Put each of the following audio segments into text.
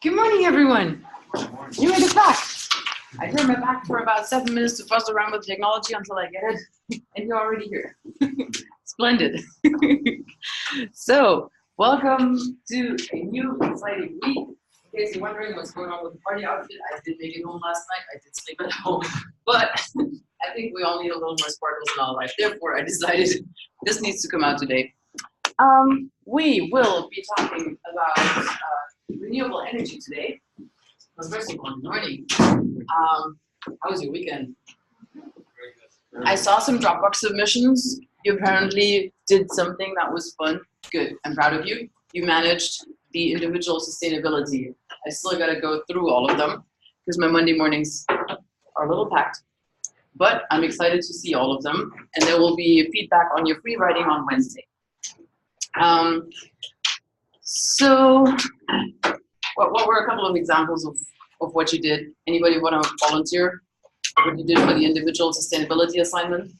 Good morning, everyone. You made it back. I heard my back for about 7 minutes to fuss around with technology until I get it, and you're already here. Splendid. So, welcome to a new exciting week. In case you're wondering what's going on with the party outfit, I did make it home last night. I did sleep at home, but I think we all need a little more sparkles in our life. Therefore, I decided this needs to come out today. We will be talking about renewable energy today. Well, first of all, good morning. How was your weekend? I saw some Dropbox submissions. You apparently did something that was fun. Good. I'm proud of you. You managed the individual sustainability. I still got to go through all of them because my Monday mornings are a little packed. But I'm excited to see all of them. And there will be feedback on your free writing on Wednesday. So what were a couple of examples of what you did? Anybody want to volunteer what you did for the individual sustainability assignment?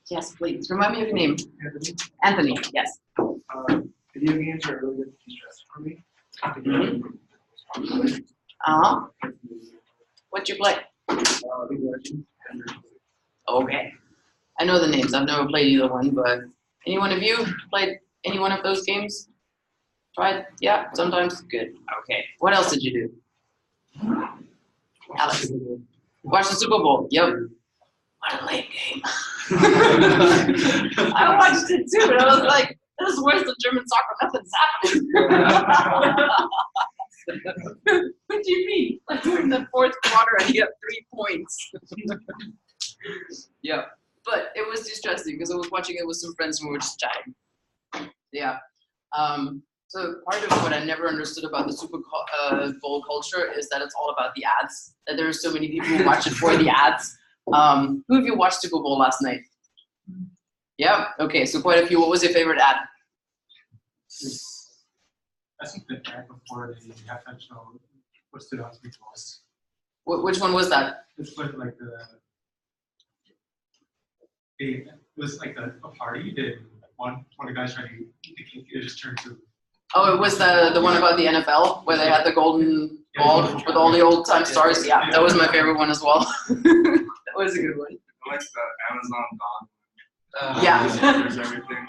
Yes, please. Remind me of your name. Anthony. Anthony, yes. Video games are really good de-stress for me. What'd you play? League of Legends. Okay. I know the names. I've never played either one, but any one of you played any one of those games? Tried? Yeah, sometimes? Good. Okay. What else did you do? Alex. Watch the Super Bowl. Yep. What a lame game. I watched it too, and I was like, this is worse than German soccer. Nothing's happening. What do you mean? Like in the fourth quarter, and you got 3 points. Yeah. But it was distressing because I was watching it with some friends and we were just chatting. Yeah. So part of what I never understood about the Super Bowl culture is that it's all about the ads. That there are so many people who watch it for the ads. Who of you watched Super Bowl last night? Yeah. Okay. So quite a few. What was your favorite ad? I think the ad before the halftime show what stood out to me most. Which one was that? It's like it was like a party that one of the guys trying to it just turned to. Oh, it was the one about the NFL where they had the golden ball with all the old time stars. Yeah, that was my favorite one as well. That was a good one. I like the Amazon dog. Yeah. There's everything.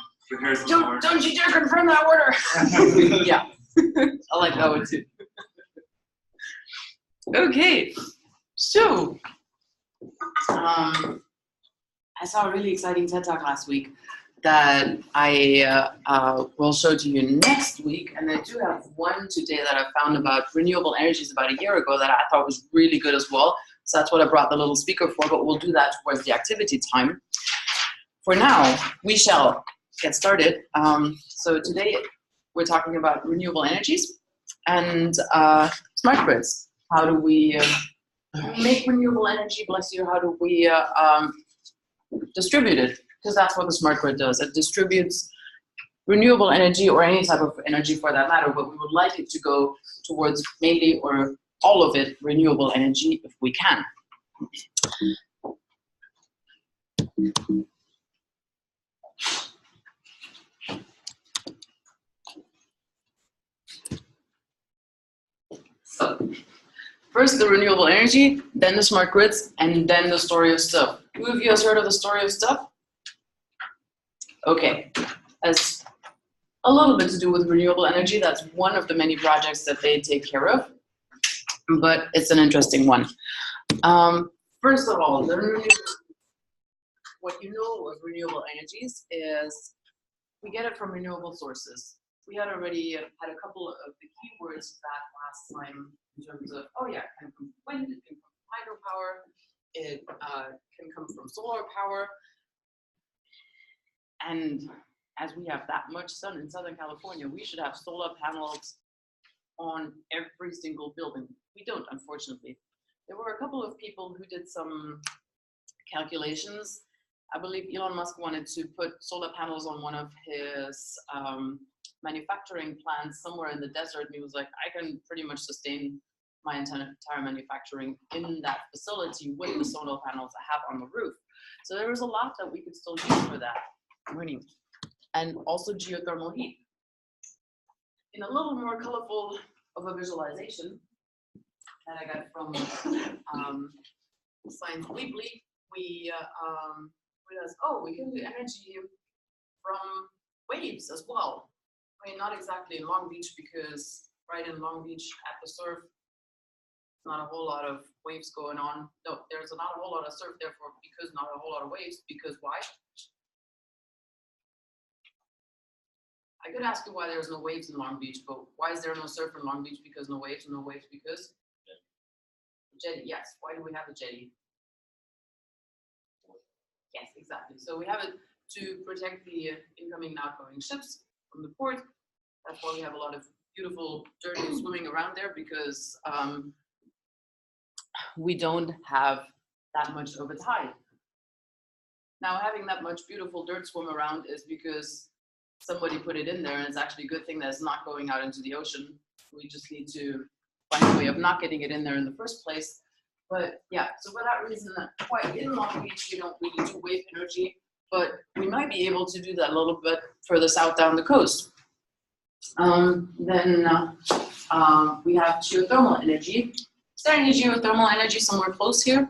Don't you dare confirm that order. Yeah, I like that one too. Okay, so I saw a really exciting TED Talk last week that I will show to you next week. And I do have one today that I found about renewable energies about a year ago that I thought was really good as well. So that's what I brought the little speaker for, but we'll do that towards the activity time. For now, we shall get started. So today we're talking about renewable energies and smart grids. How do we make renewable energy, bless you, how do we distribute it? Because that's what the smart grid does. It distributes renewable energy or any type of energy for that matter, but we would like it to go towards mainly or all of it renewable energy if we can. So, first the renewable energy, then the smart grids, and then the story of stuff. Who of you has heard of the story of stuff? Okay, that's a little bit to do with renewable energy. That's one of the many projects that they take care of, but it's an interesting one. First of all, what you know of renewable energies is we get it from renewable sources. We had already had a couple of the keywords that last time in terms of, oh yeah, it can come from wind, it can come from hydropower, it can come from solar power. And as we have that much sun in Southern California, we should have solar panels on every single building. We don't, unfortunately. There were a couple of people who did some calculations. I believe Elon Musk wanted to put solar panels on one of his manufacturing plants somewhere in the desert, and he was like, I can pretty much sustain my entire manufacturing in that facility with the solar panels I have on the roof. So there was a lot that we could still use for that. Morning. And also geothermal heat. In a little more colorful of a visualization that I got from Science Weekly, we realized, oh, we can do energy from waves as well. I mean, not exactly in Long Beach, because right in Long Beach at the surf, not a whole lot of waves going on. No, there's not a whole lot of surf, therefore, because not a whole lot of waves, because why? I could ask you why there's no waves in Long Beach, but why is there no surf in Long Beach? Because no waves because? Jetty, yes. Why do we have a jetty? Yes, exactly. So we have it to protect the incoming and outgoing ships from the port. That's why we have a lot of beautiful dirt swimming around there, because we don't have that much of a tide. Now, having that much beautiful dirt swim around is because somebody put it in there, and it's actually a good thing that it's not going out into the ocean. We just need to find a way of not getting it in there in the first place. But yeah, so for that reason, quite in Long Beach, we don't really do wave energy, but we might be able to do that a little bit further south down the coast. Then we have geothermal energy. Is there any geothermal energy somewhere close here?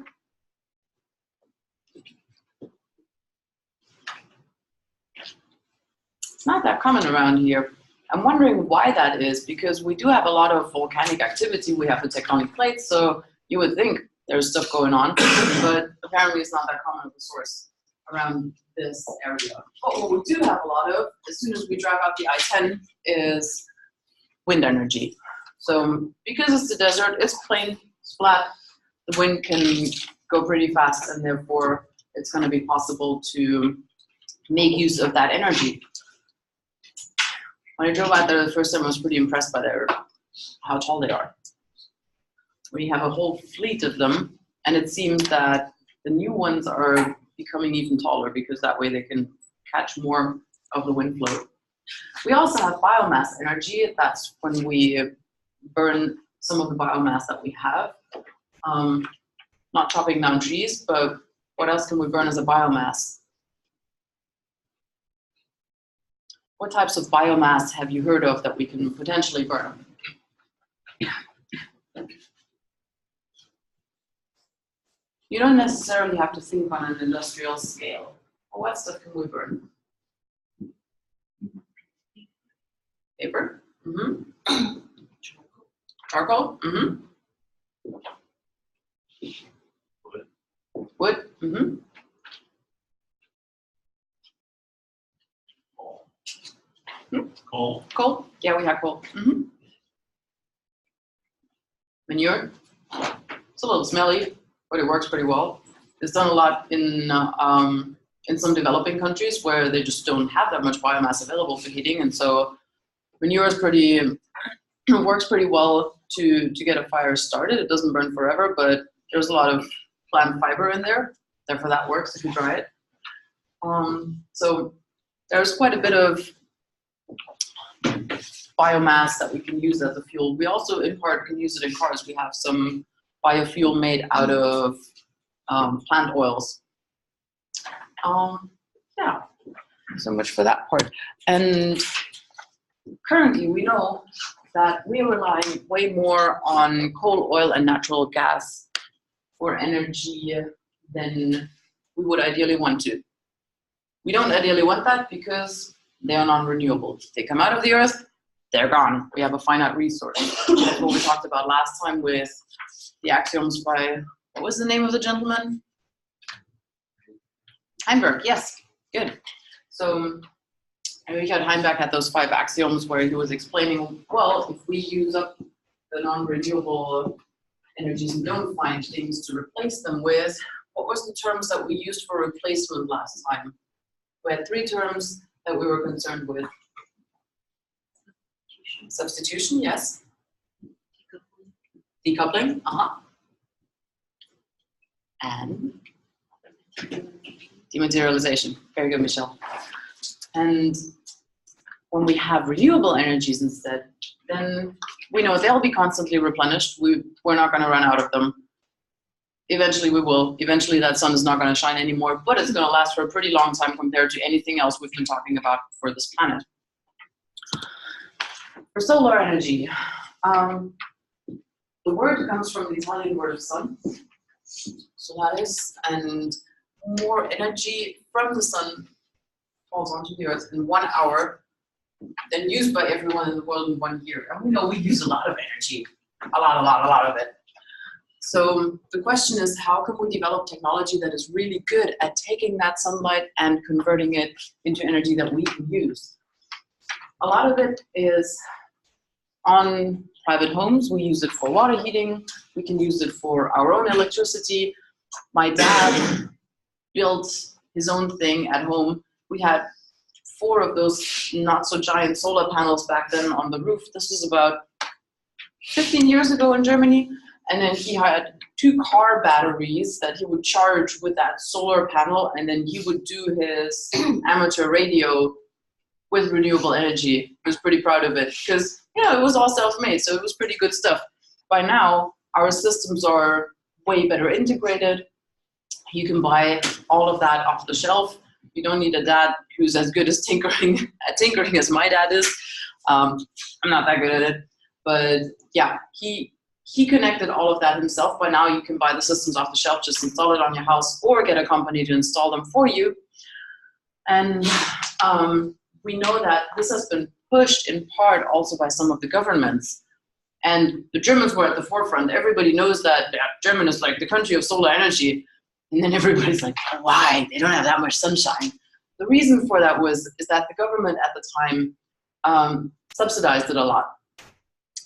It's not that common around here. I'm wondering why that is, because we do have a lot of volcanic activity. We have the tectonic plates, so you would think there's stuff going on, but apparently it's not that common of a source around this area. But what we do have a lot of, as soon as we drive out the I-10, is wind energy. So because it's the desert, it's plain, it's flat, the wind can go pretty fast, and therefore it's going to be possible to make use of that energy. When I drove out there the first time, I was pretty impressed by how tall they are. We have a whole fleet of them, and it seems that the new ones are becoming even taller, because that way they can catch more of the wind flow. We also have biomass energy. That's when we burn some of the biomass that we have. Not chopping down trees, but what else can we burn as a biomass? What types of biomass have you heard of that we can potentially burn? You don't necessarily have to think on an industrial scale. Well, what stuff can we burn? Paper? Mm-hmm. Charcoal? Mm-hmm. Wood? Mm-hmm. Coal. Coal? Yeah, we have coal. Mm-hmm. Manure? It's a little smelly, but it works pretty well. It's done a lot in some developing countries where they just don't have that much biomass available for heating, and so manure is works pretty well to get a fire started. It doesn't burn forever, but there's a lot of plant fiber in there. Therefore, that works if you dry it. So there's quite a bit of biomass that we can use as a fuel. We also, in part, can use it in cars. We have some biofuel made out of plant oils. Yeah, so much for that part. And currently, we know that we're relying way more on coal, oil, and natural gas for energy than we would ideally want to. We don't ideally want that because they are non-renewable. They come out of the earth, they're gone. We have a finite resource. That's what we talked about last time with the axioms by, what was the name of the gentleman? Heimberg, yes, good. So Richard Heimberg had those 5 axioms where he was explaining, well, if we use up the non-renewable energies and don't find things to replace them with, what was the terms that we used for replacement last time? We had 3 terms that we were concerned with. Substitution, yes. Decoupling, and dematerialization. Very good, Michelle. And when we have renewable energies instead, then we know they'll be constantly replenished. We're not going to run out of them. Eventually we will. Eventually that sun is not going to shine anymore, but it's going to last for a pretty long time compared to anything else we've been talking about for this planet. For solar energy, the word comes from the Italian word of sun, solaris, and more energy from the sun falls onto the earth in 1 hour than used by everyone in the world in 1 year. And we know we use a lot of energy, a lot of it. So the question is, how can we develop technology that is really good at taking that sunlight and converting it into energy that we can use? A lot of it is on private homes. We use it for water heating. We can use it for our own electricity. My dad built his own thing at home. We had 4 of those not so giant solar panels back then on the roof. This was about 15 years ago in Germany. And then he had 2 car batteries that he would charge with that solar panel, and then he would do his amateur radio with renewable energy. I was pretty proud of it because, you know, it was all self-made, so it was pretty good stuff. By now, our systems are way better integrated. You can buy all of that off the shelf. You don't need a dad who's as good as tinkering as my dad is. I'm not that good at it, but yeah, he connected all of that himself. By now, you can buy the systems off the shelf, just install it on your house, or get a company to install them for you. And we know that this has been pushed in part also by some of the governments. And the Germans were at the forefront. Everybody knows that Germany is like the country of solar energy. And then everybody's like, why? They don't have that much sunshine. The reason for that is that the government at the time subsidized it a lot.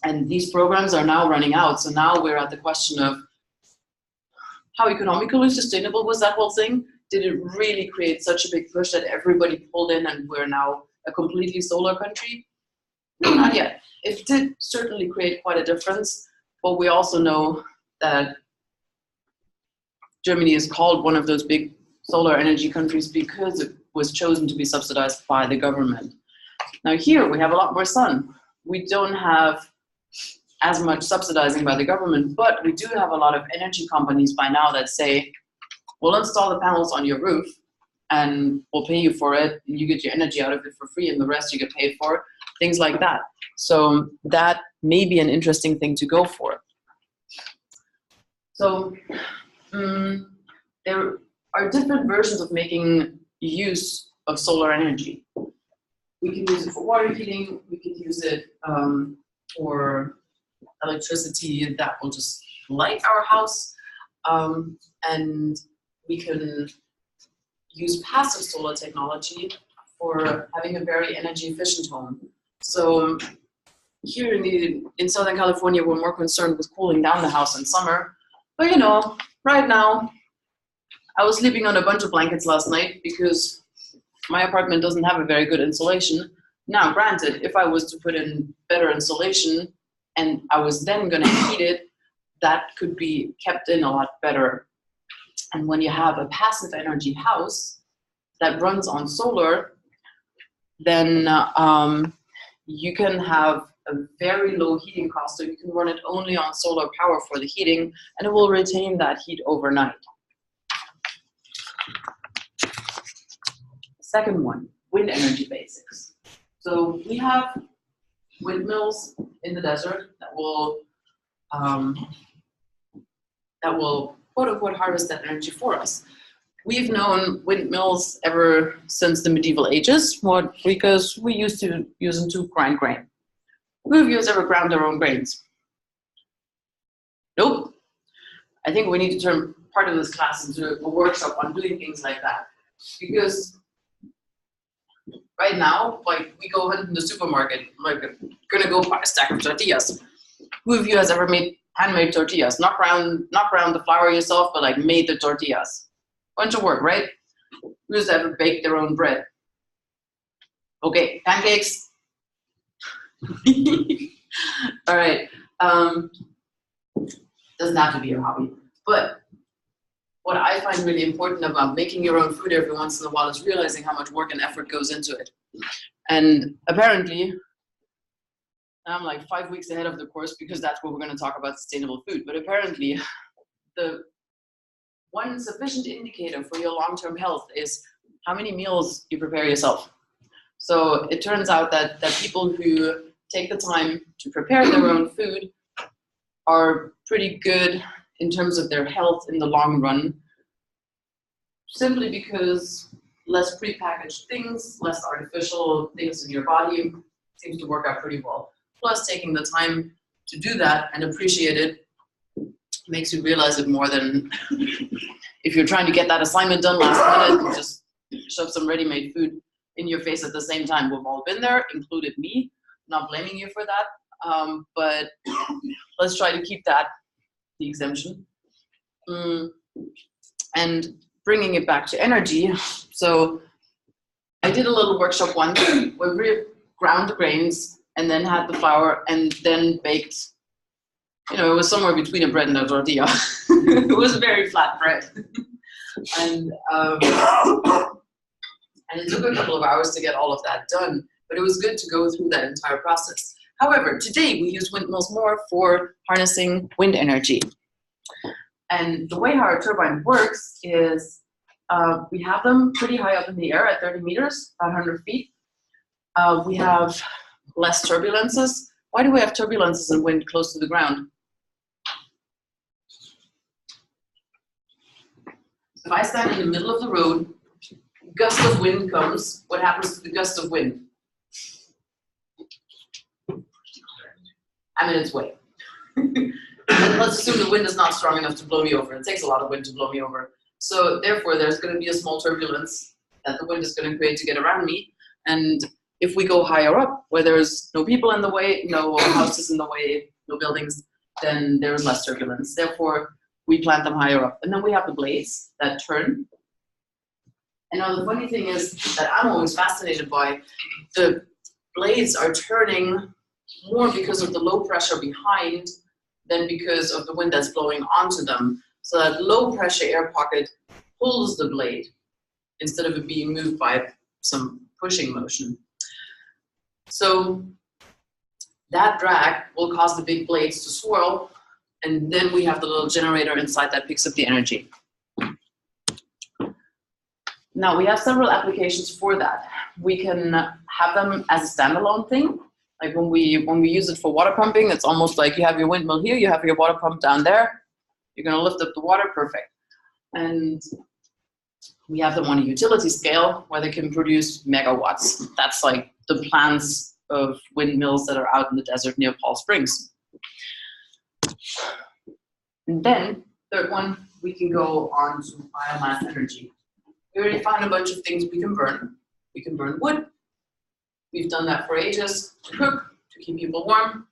And these programs are now running out. So now we're at the question of how economically sustainable was that whole thing? Did it really create such a big push that everybody pulled in and we're now a completely solar country? No, not yet. It did certainly create quite a difference, but we also know that Germany is called one of those big solar energy countries because it was chosen to be subsidized by the government. Now here we have a lot more sun. We don't have as much subsidizing by the government, but we do have a lot of energy companies by now that say, we'll install the panels on your roof and we'll pay you for it, and you get your energy out of it for free, and the rest you get paid for, things like that. So that may be an interesting thing to go for. So there are different versions of making use of solar energy. We can use it for water heating, we can use it for electricity that will just light our house, and we can use passive solar technology for having a very energy efficient home. So here in Southern California, we're more concerned with cooling down the house in summer. But you know, right now, I was sleeping on a bunch of blankets last night because my apartment doesn't have a very good insulation. Now, granted, if I was to put in better insulation and I was then going to heat it, that could be kept in a lot better. And when you have a passive energy house that runs on solar, then you can have a very low heating cost. So you can run it only on solar power for the heating, and it will retain that heat overnight. Second one, wind energy basics. So we have windmills in the desert that will quote unquote harvest that energy for us. We've known windmills ever since the medieval ages, because we used to use them to grind grain. Who of you has ever ground their own grains? Nope. I think we need to turn part of this class into a workshop on doing things like that. Because right now, like, we go in the supermarket, like, gonna go buy a stack of tortillas. Who of you has ever made handmade tortillas? Not ground the flour yourself, but like made the tortillas. Bunch of work, right? Who's ever baked their own bread? Okay, pancakes. All right. Doesn't have to be your hobby, but what I find really important about making your own food every once in a while is realizing how much work and effort goes into it. And apparently, I'm like 5 weeks ahead of the course because that's what we're going to talk about, sustainable food. But apparently, the one sufficient indicator for your long-term health is how many meals you prepare yourself. So it turns out that people who take the time to prepare their own food are pretty good in terms of their health in the long run, simply because less prepackaged things, less artificial things in your body seems to work out pretty well. Plus, taking the time to do that and appreciate it makes you realize it more than if you're trying to get that assignment done last minute and just shove some ready-made food in your face at the same time. We've all been there, included me. Not blaming you for that, but let's try to keep that the exemption. And bringing it back to energy. So I did a little workshop once where we ground the grains and then had the flour and then baked. You know, it was somewhere between a bread and a tortilla. It was very flat bread. And it took a couple of hours to get all of that done, but it was good to go through that entire process. However, today we use windmills more for harnessing wind energy. And the way how our turbine works is we have them pretty high up in the air at 30 meters, about 100 feet. We have less turbulences. Why do we have turbulences in wind close to the ground? If I stand in the middle of the road, gust of wind comes, what happens to the gust of wind? I'm in its way. Let's assume the wind is not strong enough to blow me over. It takes a lot of wind to blow me over. So therefore, there's going to be a small turbulence that the wind is going to create to get around me. And if we go higher up, where there's no people in the way, no houses in the way, no buildings, then there's less turbulence. Therefore, we plant them higher up. And then we have the blades that turn. And now the funny thing is that I'm always fascinated by the blades are turning more because of the low pressure behind than because of the wind that's blowing onto them. So that low pressure air pocket pulls the blade instead of it being moved by some pushing motion. So that drag will cause the big blades to swirl, and then we have the little generator inside that picks up the energy. Now we have several applications for that. We can have them as a standalone thing. Like when we use it for water pumping, it's almost like you have your windmill here, you have your water pump down there. You're going to lift up the water, perfect. And we have them on a utility scale where they can produce megawatts. That's like the plants of windmills that are out in the desert near Palm Springs. And then, third one, we can go on to biomass energy. We already found a bunch of things we can burn. We can burn wood. We've done that for ages to cook, to keep people warm.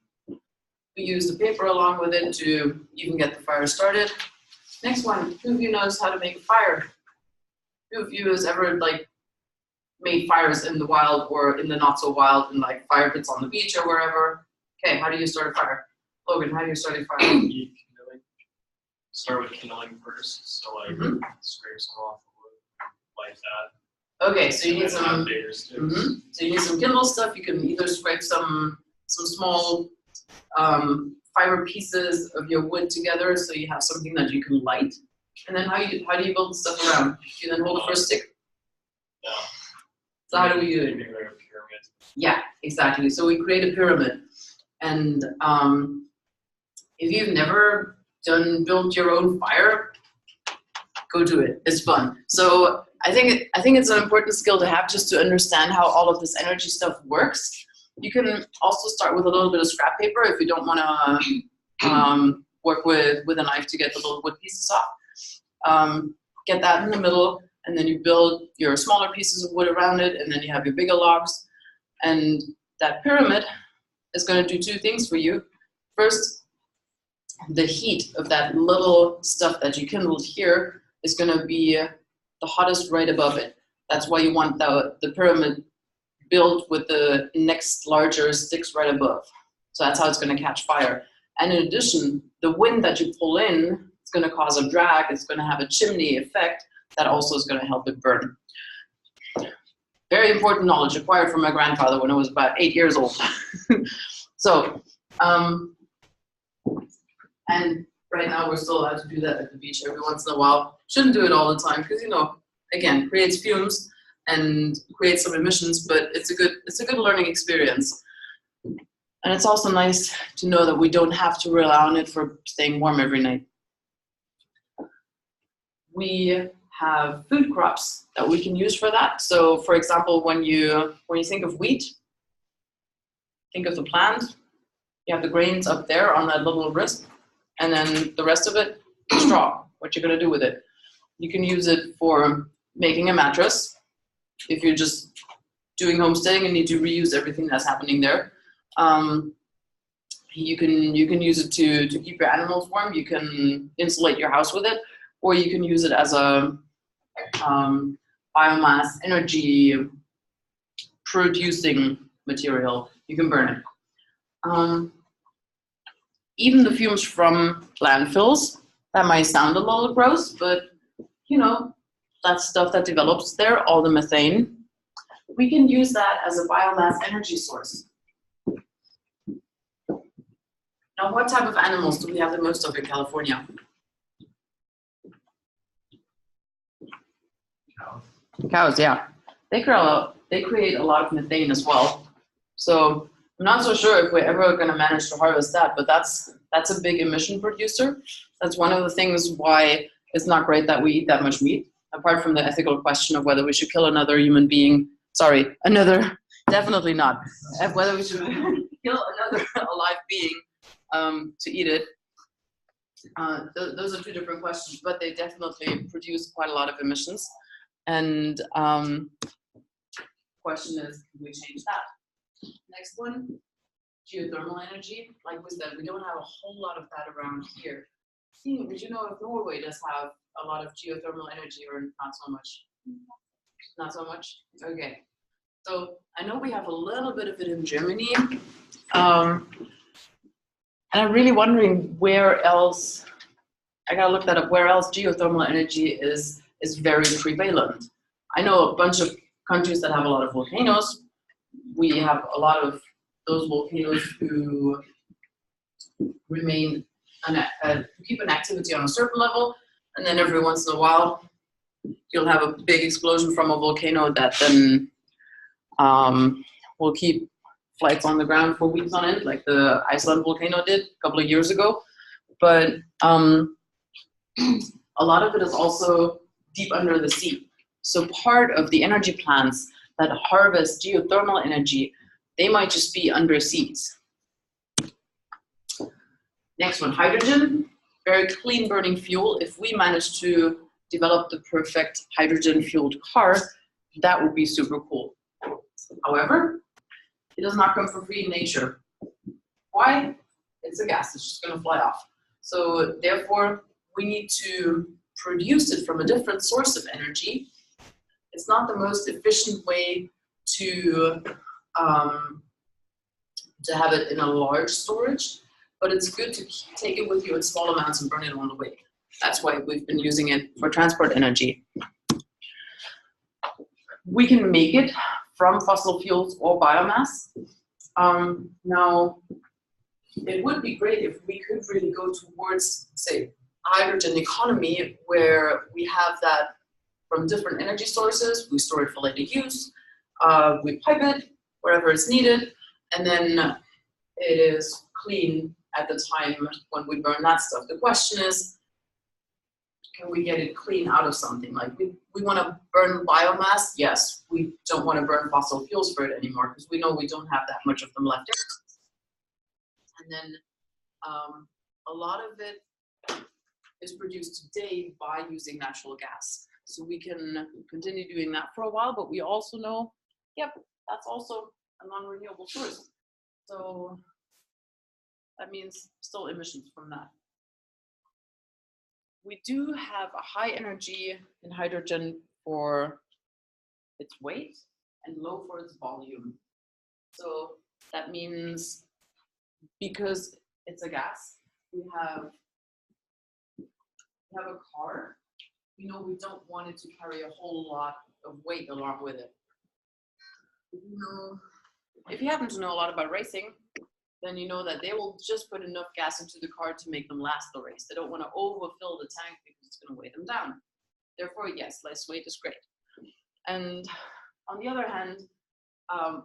We use the paper along with it to even get the fire started. Next one, who of you knows how to make a fire? Who of you has ever made fires in the wild or in the not so wild, in like fire pits on the beach or wherever? Okay, how do you start a fire? Logan, how do you start a fire? Kindling. Start with kindling first, so like scrape some off the wood, light that. Okay, so you need some. So you need some kindle stuff. You can either scrape some small fiber pieces of your wood together, so you have something that you can light. And then how do you build the stuff around? You then hold it for a stick. Yeah. So how do we do it? Make like a pyramid. Yeah, exactly. So we create a pyramid, and if you've never built your own fire, go do it. It's fun. So I think it's an important skill to have, just to understand how all of this energy stuff works. You can also start with a little bit of scrap paper if you don't want to work with a knife to get the little wood pieces off. Get that in the middle, and then you build your smaller pieces of wood around it, and then you have your bigger logs. And that pyramid is going to do two things for you. First, the heat of that little stuff that you kindled here is going to be the hottest right above it. That's why you want the pyramid built with the next larger sticks right above. So that's how it's going to catch fire. And in addition, the wind that you pull in is going to cause a drag. It's going to have a chimney effect that also is going to help it burn. Very important knowledge acquired from my grandfather when I was about 8 years old. So, and right now we're still allowed to do that at the beach every once in a while. Shouldn't do it all the time because, you know, again, creates fumes and creates some emissions, but it's a good learning experience. And it's also nice to know that we don't have to rely on it for staying warm every night. We have food crops that we can use for that. So for example, when you think of wheat, think of the plant. You have the grains up there on that little wrist, and then the rest of it, straw. What you're gonna do with it? You can use it for making a mattress. If you're just doing homesteading and need to reuse everything that's happening there. You can use it to keep your animals warm. You can insulate your house with it, or you can use it as a biomass energy producing material. You can burn it. Even the fumes from landfills, that might sound a little gross, but you know, that's stuff that develops there, all the methane. We can use that as a biomass energy source. Now, what type of animals do we have the most of in California? Cows, yeah. They create a lot of methane as well. So I'm not so sure if we're ever going to manage to harvest that, but that's a big emission producer. That's one of the things why it's not great that we eat that much meat, apart from the ethical question of whether we should kill another human being. Sorry, definitely not. Whether we should kill another alive being to eat it. Those are two different questions, but they definitely produce quite a lot of emissions. And question is, can we change that? Next one, geothermal energy. Like we said, we don't have a whole lot of that around here. Did you know if Norway does have a lot of geothermal energy or not so much? Not so much? Okay. So I know we have a little bit of it in Germany. And I'm really wondering where else, I gotta look that up, where else geothermal energy is very prevalent. I know a bunch of countries that have a lot of volcanoes. We have a lot of those volcanoes who remain, keep an activity on a certain level, and then every once in a while, you'll have a big explosion from a volcano that then will keep flights on the ground for weeks on end, like the Iceland volcano did a couple of years ago. But a lot of it is also deep under the sea. So part of the energy plants that harvest geothermal energy, they might just be under seas. Next one, hydrogen, very clean burning fuel. If we manage to develop the perfect hydrogen fueled car, that would be super cool. However, it does not come for free in nature. Why? It's a gas, it's just gonna fly off. So therefore, we need to produce it from a different source of energy. It's not the most efficient way to have it in a large storage, but it's good to take it with you in small amounts and burn it on the way. That's why we've been using it for transport energy. We can make it from fossil fuels or biomass. Now, it would be great if we could really go towards, say, hydrogen economy, where we have that from different energy sources. We store it for later use. We pipe it wherever it's needed, and then it is clean at the time when we burn that stuff. The question is, can we get it clean out of something? Like we want to burn biomass, yes. We don't want to burn fossil fuels for it anymore because we know we don't have that much of them left. And then a lot of it is produced today by using natural gas. So we can continue doing that for a while, but we also know, yep, that's also a non-renewable source. So that means still emissions from that. We do have a high energy in hydrogen for its weight and low for its volume. So that means because it's a gas, we have a car, we know we don't want it to carry a whole lot of weight along with it. If you happen to know a lot about racing, then you know that they will just put enough gas into the car to make them last the race. They don't want to overfill the tank because it's going to weigh them down. Therefore, yes, less weight is great. And on the other hand,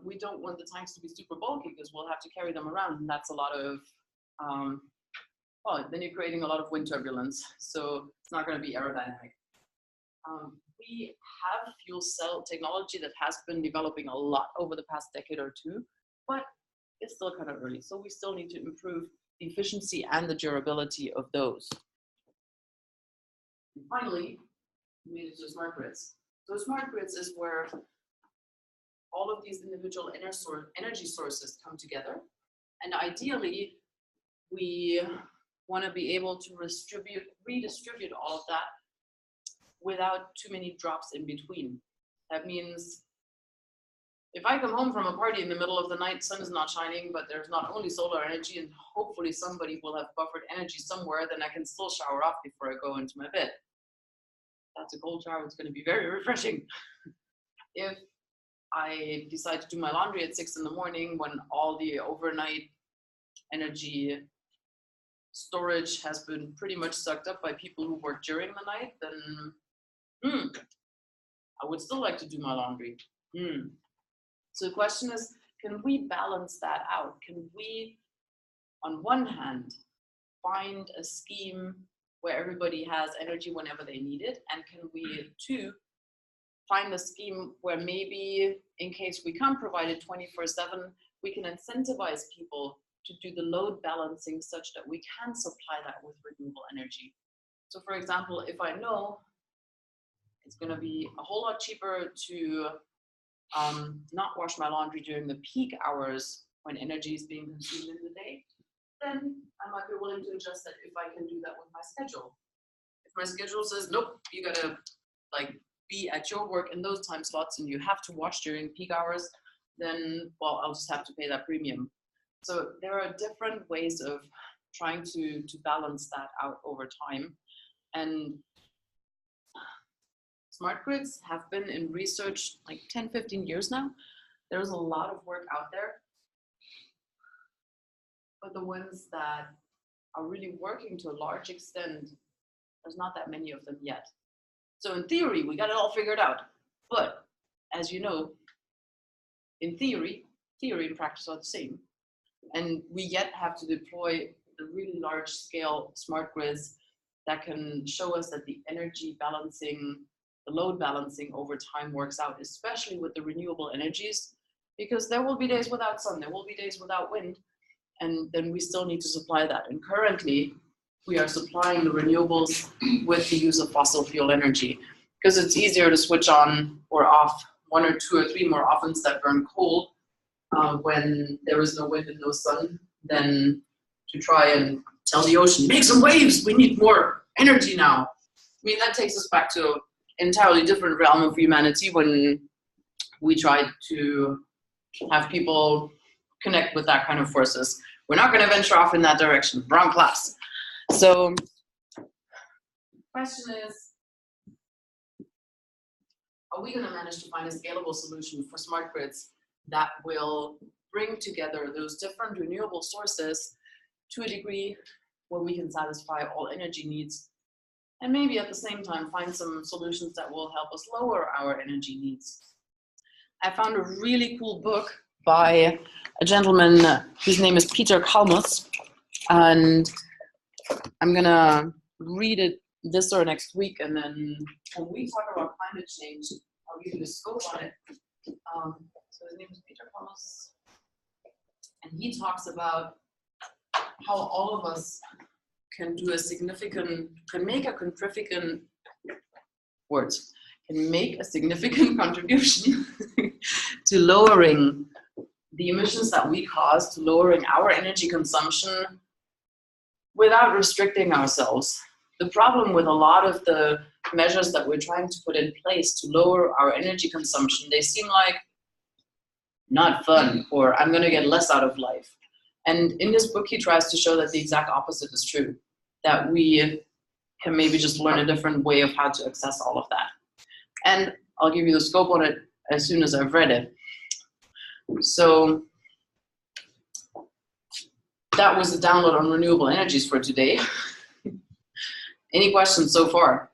we don't want the tanks to be super bulky because we'll have to carry them around, and that's a lot of, well, then you're creating a lot of wind turbulence, so it's not going to be aerodynamic. We have fuel cell technology that has been developing a lot over the past decade or two, but it's still kind of early, so we still need to improve the efficiency and the durability of those. And finally, we need to do smart grids. So smart grids is where all of these individual energy sources come together, and ideally, we want to be able to redistribute all of that without too many drops in between. That means if I come home from a party in the middle of the night, sun is not shining, but there's not only solar energy, and hopefully somebody will have buffered energy somewhere, then I can still shower off before I go into my bed. That's a cold shower, it's going to be very refreshing. If I decide to do my laundry at 6 in the morning when all the overnight energy storage has been pretty much sucked up by people who work during the night, then I would still like to do my laundry. So the question is, can we balance that out? Can we, on one hand, find a scheme where everybody has energy whenever they need it? And can we, two, find a scheme where maybe in case we can't provide it 24/7, we can incentivize people to do the load balancing such that we can supply that with renewable energy. So for example, if I know it's going to be a whole lot cheaper to not wash my laundry during the peak hours when energy is being consumed in the day, then I might be willing to adjust that if I can do that with my schedule. If my schedule says, nope, you gotta be at your work in those time slots and you have to wash during peak hours, then, well, I'll just have to pay that premium. So there are different ways of trying to balance that out over time. And smart grids have been in research like 10, 15 years now. There's a lot of work out there. But the ones that are really working to a large extent, there's not that many of them yet. So in theory, we got it all figured out. But as you know, in theory and practice are the same. And we yet have to deploy the really large scale smart grids that can show us that the energy balancing, the load balancing over time works out, especially with the renewable energies, because there will be days without sun, there will be days without wind, and then we still need to supply that. And currently, we are supplying the renewables with the use of fossil fuel energy, because it's easier to switch on or off 1 or 2 or 3 more ovens that burn coal when there is no wind and no sun than to try and tell the ocean, make some waves, we need more energy now. I mean, that takes us back to an entirely different realm of humanity when we tried to have people connect with that kind of forces. We're not going to venture off in that direction. Wrong class. So, question is, are we going to manage to find a scalable solution for smart grids that will bring together those different renewable sources to a degree where we can satisfy all energy needs, and maybe at the same time find some solutions that will help us lower our energy needs? I found a really cool book by a gentleman whose name is Peter Kalmus, and I'm gonna read it this or next week, and then when we talk about climate change, I'll give you the scope on it. So his name is Peter Kalmus, and he talks about how all of us can do make a significant contribution to lowering the emissions that we cause, to lowering our energy consumption without restricting ourselves. The problem with a lot of the measures that we're trying to put in place to lower our energy consumption, they seem like not fun, or I'm going to get less out of life. And in this book, he tries to show that the exact opposite is true, that we can maybe just learn a different way of how to access all of that. And I'll give you the scope on it as soon as I've read it. So that was the download on renewable energies for today. Any questions so far?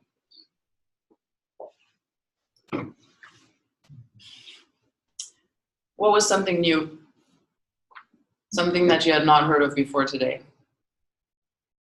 What was something new? Something that you had not heard of before today?